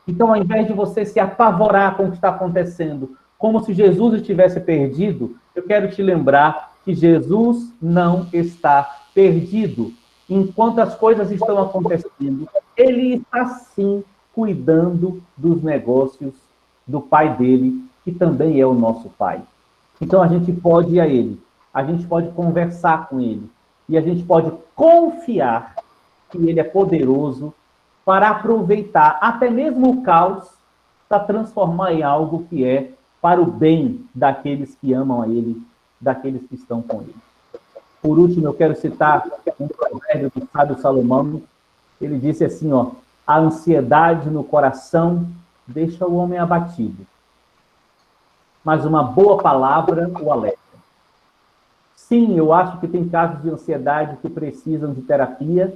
Então, ao invés de você se apavorar com o que está acontecendo, como se Jesus estivesse perdido, eu quero te lembrar que Jesus não está perdido. Enquanto as coisas estão acontecendo, ele está sim cuidando dos negócios do Pai dele, que também é o nosso Pai. Então a gente pode ir a ele, a gente pode conversar com ele, e a gente pode confiar que ele é poderoso para aproveitar até mesmo o caos para transformar em algo que é para o bem daqueles que amam a ele, daqueles que estão com ele. Por último, eu quero citar um provérbio do sábio Salomão. Ele disse assim, ó: a ansiedade no coração deixa o homem abatido, mas uma boa palavra o alerta. Sim, eu acho que tem casos de ansiedade que precisam de terapia,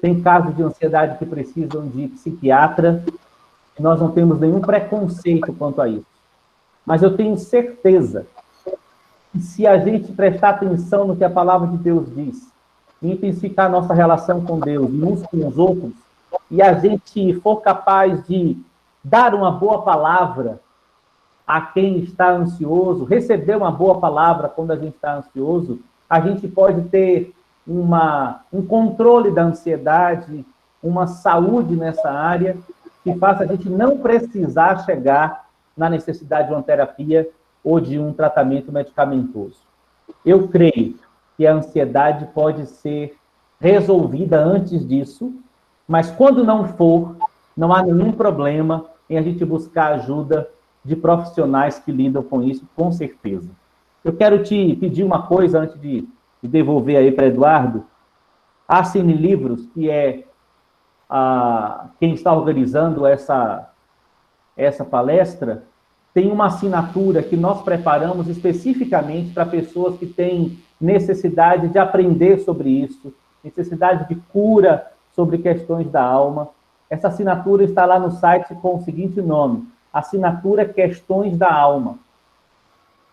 tem casos de ansiedade que precisam de psiquiatra, e nós não temos nenhum preconceito quanto a isso. Mas eu tenho certeza que se a gente prestar atenção no que a palavra de Deus diz, intensificar nossa relação com Deus e uns com os outros, e a gente for capaz de dar uma boa palavra a quem está ansioso, receber uma boa palavra quando a gente está ansioso, a gente pode ter um controle da ansiedade, uma saúde nessa área, que faça a gente não precisar chegar na necessidade de uma terapia ou de um tratamento medicamentoso. Eu creio que a ansiedade pode ser resolvida antes disso, mas quando não for, não há nenhum problema em a gente buscar ajuda de profissionais que lidam com isso, com certeza. Eu quero te pedir uma coisa antes de devolver aí para Eduardo. A Cine Livros, que é quem está organizando essa palestra, tem uma assinatura que nós preparamos especificamente para pessoas que têm necessidade de aprender sobre isso, necessidade de cura sobre questões da alma. Essa assinatura está lá no site com o seguinte nome: Assinatura Questões da Alma.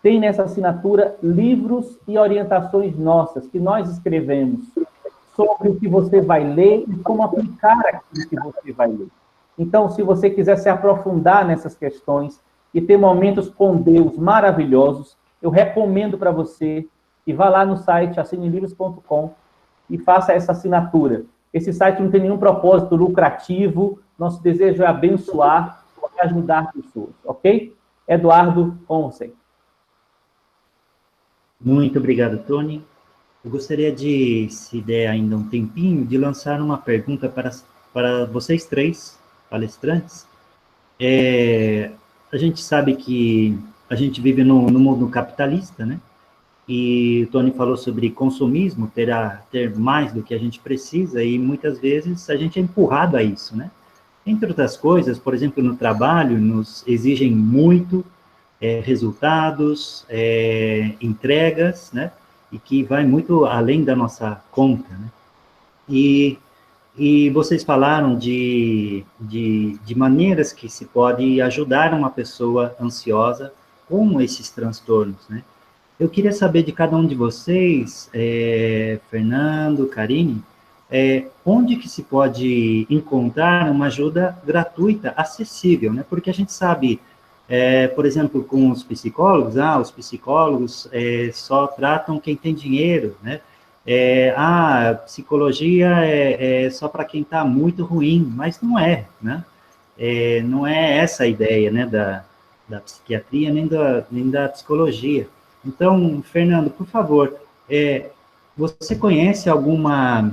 Tem nessa assinatura livros e orientações nossas, que nós escrevemos, sobre o que você vai ler e como aplicar aquilo que você vai ler. Então, se você quiser se aprofundar nessas questões e ter momentos com Deus maravilhosos, eu recomendo para você que vá lá no site assinelivros.com e faça essa assinatura. Esse site não tem nenhum propósito lucrativo, nosso desejo é abençoar e ajudar pessoas, ok? Eduardo, com você. Muito obrigado, Tony. Eu gostaria de, se der ainda um tempinho, de lançar uma pergunta para vocês três palestrantes. A gente sabe que a gente vive no mundo capitalista, né? E o Tony falou sobre consumismo, ter mais do que a gente precisa, e muitas vezes a gente é empurrado a isso, né? Entre outras coisas, por exemplo, no trabalho, nos exigem muito resultados, entregas, né? E que vai muito além da nossa conta, né? E vocês falaram de maneiras que se pode ajudar uma pessoa ansiosa com esses transtornos, né? Eu queria saber de cada um de vocês, Fernando, Karine, onde que se pode encontrar uma ajuda gratuita, acessível, né? Porque a gente sabe, por exemplo, com os psicólogos só tratam quem tem dinheiro, né? Psicologia é só para quem está muito ruim, mas não é, né? Não é essa a ideia, né, da psiquiatria nem da psicologia. Então, Fernando, por favor, você conhece alguma,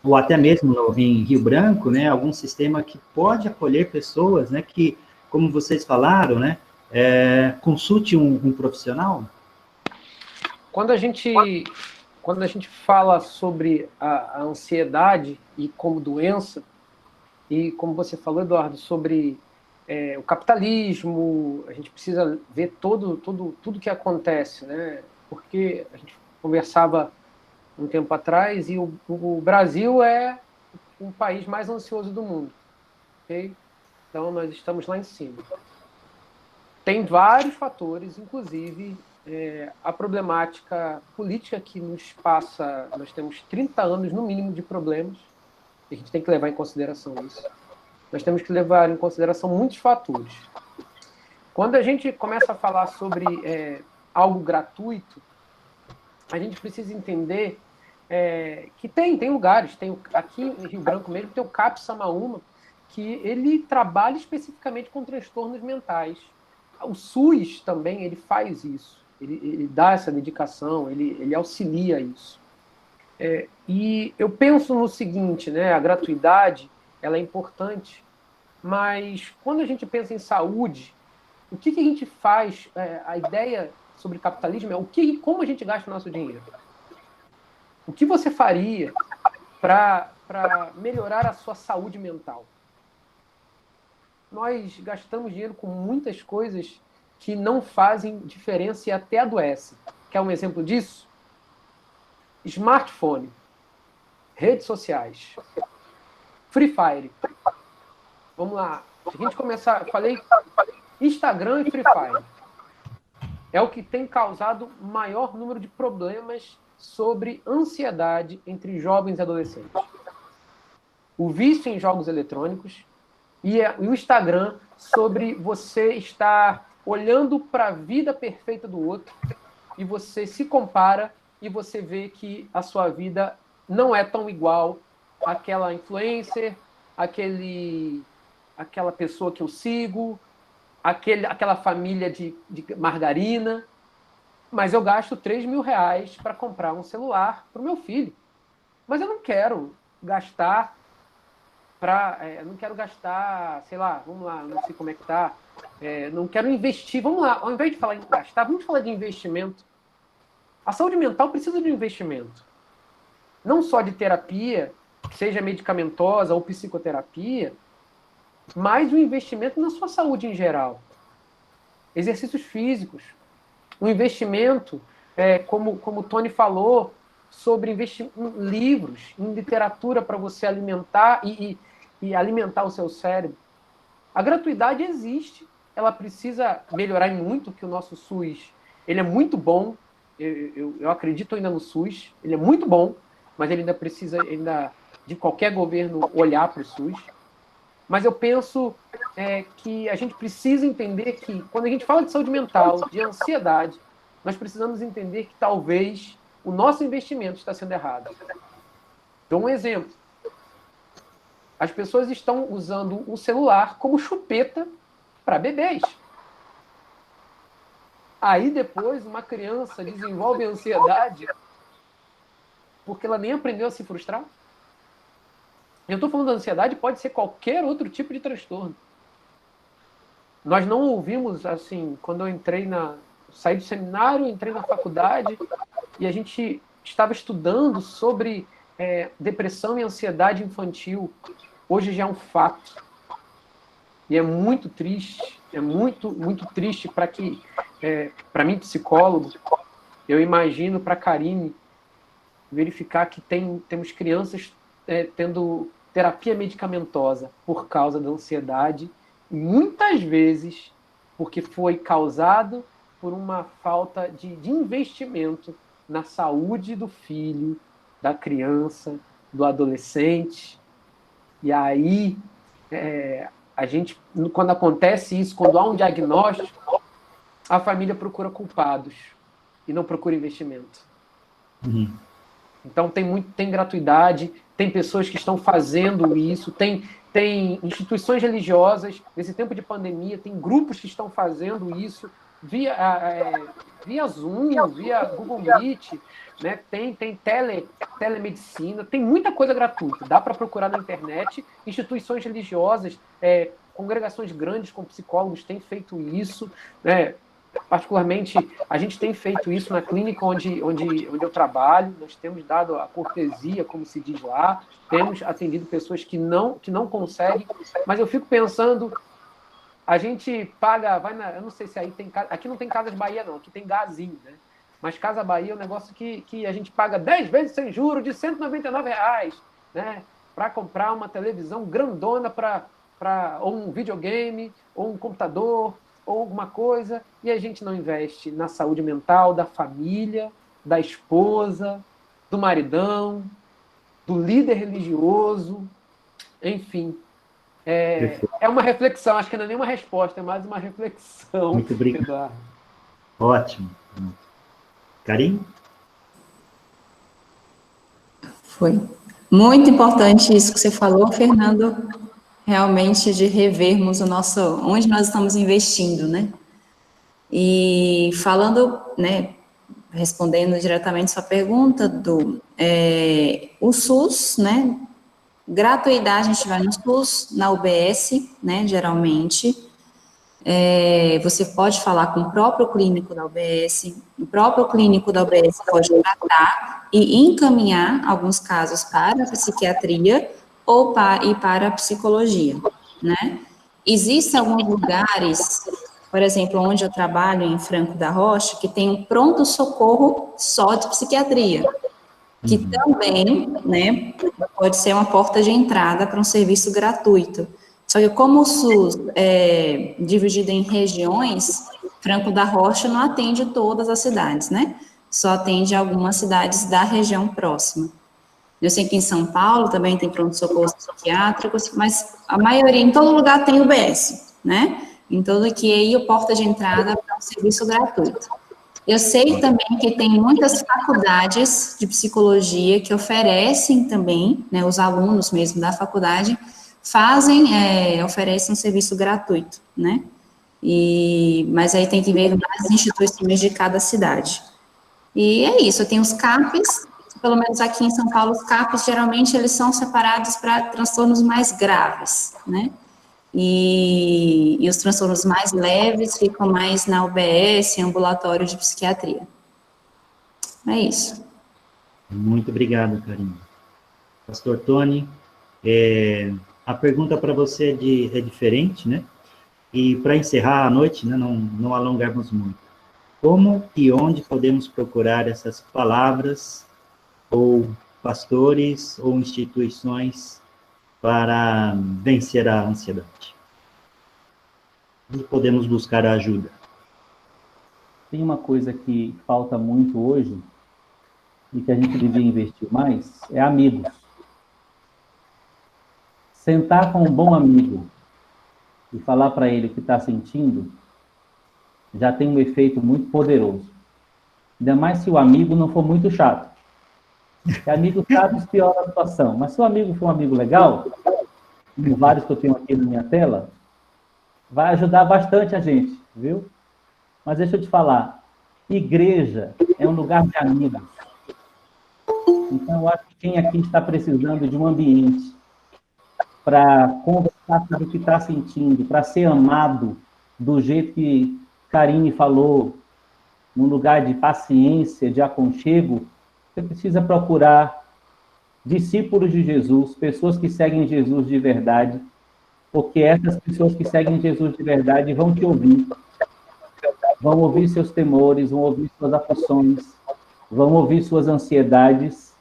ou até mesmo em Rio Branco, né, algum sistema que pode acolher pessoas, né, que, como vocês falaram, né, consulte um profissional? Quando a gente fala sobre a ansiedade e como doença, e como você falou, Eduardo, sobre o capitalismo, a gente precisa ver tudo que acontece, né? Porque a gente conversava um tempo atrás e o Brasil é o país mais ansioso do mundo, ok? Então nós estamos lá em cima. Tem vários fatores, inclusive a problemática política que nos passa, nós temos 30 anos no mínimo de problemas, e a gente tem que levar em consideração isso. Nós temos que levar em consideração muitos fatores. Quando a gente começa a falar sobre algo gratuito, a gente precisa entender que tem lugares, aqui em Rio Branco mesmo, tem o CAP Samaúma, que ele trabalha especificamente com transtornos mentais. O SUS também, ele faz isso, ele dá essa dedicação, ele auxilia isso. E eu penso no seguinte, né, a gratuidade, ela é importante, mas quando a gente pensa em saúde, o que a gente faz, a ideia sobre capitalismo é como a gente gasta o nosso dinheiro. O que você faria para melhorar a sua saúde mental? Nós gastamos dinheiro com muitas coisas que não fazem diferença e até adoecem. Quer um exemplo disso? Smartphone, redes sociais, Free Fire. Vamos lá. Se a gente começar, falei Instagram e Free Fire. É o que tem causado maior número de problemas sobre ansiedade entre jovens e adolescentes. O vício em jogos eletrônicos e o Instagram sobre você estar olhando para a vida perfeita do outro e você se compara e você vê que a sua vida não é tão igual àquela influencer, aquela pessoa que eu sigo, aquela família de margarina, mas eu gasto 3 mil reais para comprar um celular para o meu filho. Mas eu não quero gastar não quero gastar, sei lá, vamos lá, não sei como é que tá, não quero investir, vamos lá, ao invés de falar em gastar, vamos falar de investimento. A saúde mental precisa de um investimento. Não só de terapia, seja medicamentosa ou psicoterapia, mas um investimento na sua saúde em geral. Exercícios físicos. Um investimento, como o Tony falou, sobre investir em livros, em literatura para você alimentar e alimentar o seu cérebro. A gratuidade existe, ela precisa melhorar em muito, que o nosso SUS ele é muito bom, eu acredito ainda no SUS, ele é muito bom, mas ele ainda precisa de qualquer governo olhar para o SUS. Mas eu penso que a gente precisa entender que, quando a gente fala de saúde mental, de ansiedade, nós precisamos entender que talvez o nosso investimento está sendo errado. Dou um exemplo. As pessoas estão usando o celular como chupeta para bebês. Aí depois uma criança desenvolve ansiedade porque ela nem aprendeu a se frustrar. Eu estou falando da ansiedade, pode ser qualquer outro tipo de transtorno. Nós não ouvimos, assim, quando eu saí do seminário, entrei na faculdade, e a gente estava estudando sobre depressão e ansiedade infantil. Hoje já é um fato. E é muito triste, é muito, muito triste para mim, psicólogo, eu imagino para a Karine verificar que temos crianças tendo terapia medicamentosa por causa da ansiedade, e muitas vezes porque foi causado por uma falta de investimento na saúde do filho, da criança, do adolescente. E aí, a gente, quando acontece isso, quando há um diagnóstico, a família procura culpados e não procura investimento. Uhum. Então tem gratuidade, tem pessoas que estão fazendo isso, tem instituições religiosas, nesse tempo de pandemia, tem grupos que estão fazendo isso via Zoom, via Google Meet, né? Tem telemedicina, tem muita coisa gratuita, dá para procurar na internet, instituições religiosas, congregações grandes com psicólogos têm feito isso, né? Particularmente, a gente tem feito isso na clínica onde eu trabalho, nós temos dado a cortesia, como se diz lá, temos atendido pessoas que não conseguem, mas eu fico pensando, a gente paga, eu não sei se aí tem, aqui não tem Casas Bahia não, aqui tem Gazinho, né? Mas Casa Bahia é um negócio que a gente paga 10 vezes sem juros de R$ 199, né? Para comprar uma televisão grandona ou um videogame, ou um computador. ou alguma coisa, e a gente não investe na saúde mental da família, da esposa, do maridão, do líder religioso, enfim. É uma reflexão, acho que não é nenhuma resposta, é mais uma reflexão, Muito obrigado. Eduardo. Ótimo. Karine? Foi muito importante isso que você falou, Fernando, realmente de revermos o nosso, onde nós estamos investindo, né? E falando, né, respondendo diretamente sua pergunta, o SUS, né, gratuidade, a gente vai no SUS, na UBS, né, geralmente, você pode falar com o próprio clínico da UBS, o próprio clínico da UBS pode tratar e encaminhar alguns casos para a psiquiatria ou para a psicologia, né? Existem alguns lugares, por exemplo, onde eu trabalho, em Franco da Rocha, que tem um pronto-socorro só de psiquiatria, que também, né, pode ser uma porta de entrada para um serviço gratuito. Só que como o SUS é dividido em regiões, Franco da Rocha não atende todas as cidades, né? Só atende algumas cidades da região próxima. Eu sei que em São Paulo também tem pronto-socorro psiquiátricos, mas a maioria, em todo lugar tem UBS, né? Em todo que aí o porta de entrada para um serviço gratuito. Eu sei também que tem muitas faculdades de psicologia que oferecem também, né, os alunos mesmo da faculdade oferecem um serviço gratuito, né? Mas aí tem que ver nas instituições de cada cidade. E é isso, tem os CAPs, pelo menos aqui em São Paulo, os CAPs geralmente eles são separados para transtornos mais graves, né? E os transtornos mais leves ficam mais na UBS, ambulatório de psiquiatria. É isso. Muito obrigado, Karine. Pastor Tony, a pergunta para você é diferente, né? E para encerrar a noite, né, não alongarmos muito. Como e onde podemos procurar essas palavras, ou pastores, ou instituições para vencer a ansiedade? Onde podemos buscar a ajuda? Tem uma coisa que falta muito hoje, e que a gente devia investir mais, é amigos. Sentar com um bom amigo e falar para ele o que está sentindo, já tem um efeito muito poderoso. Ainda mais se o amigo não for muito chato. Porque amigo chato piora a situação. Mas se o amigo for um amigo legal, como vários que eu tenho aqui na minha tela, vai ajudar bastante a gente, viu? Mas deixa eu te falar, igreja é um lugar de amigos. Então, eu acho que quem aqui está precisando de um ambiente para conversar sobre o que está sentindo, para ser amado do jeito que Karine falou, num lugar de paciência, de aconchego, você precisa procurar discípulos de Jesus, pessoas que seguem Jesus de verdade, porque essas pessoas que seguem Jesus de verdade vão te ouvir, vão ouvir seus temores, vão ouvir suas aflições, vão ouvir suas ansiedades,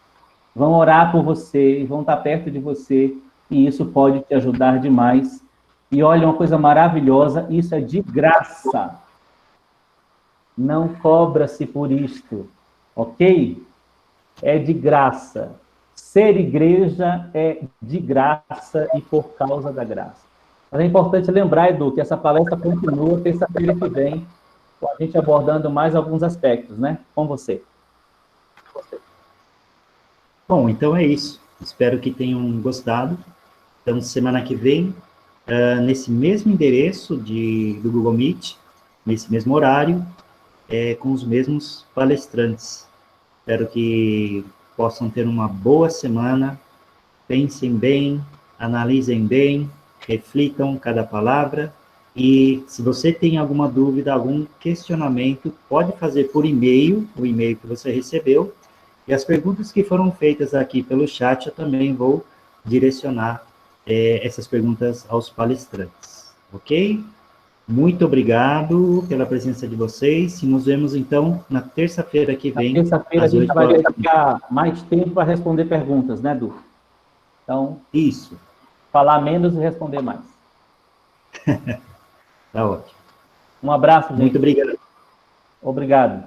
vão orar por você, vão estar perto de você, e isso pode te ajudar demais. E olha, uma coisa maravilhosa, isso é de graça. Não cobra-se por isto, ok? É de graça. Ser igreja é de graça e por causa da graça. Mas é importante lembrar, Edu, que essa palestra continua terça-feira que vem, com a gente abordando mais alguns aspectos, né? Com você. Bom, então é isso. Espero que tenham gostado. Então, semana que vem, nesse mesmo endereço do Google Meet, nesse mesmo horário, com os mesmos palestrantes. Espero que possam ter uma boa semana, pensem bem, analisem bem, reflitam cada palavra, e se você tem alguma dúvida, algum questionamento, pode fazer por e-mail, o e-mail que você recebeu, e as perguntas que foram feitas aqui pelo chat, eu também vou direcionar essas perguntas aos palestrantes, ok? Muito obrigado pela presença de vocês, e nos vemos, então, na terça-feira que vem, na terça-feira a às gente 8 vai horas. dedicar mais tempo para responder perguntas, né, Edu? Então, Isso, falar menos e responder mais. tá ótimo. Um abraço, gente. Muito obrigado. Obrigado.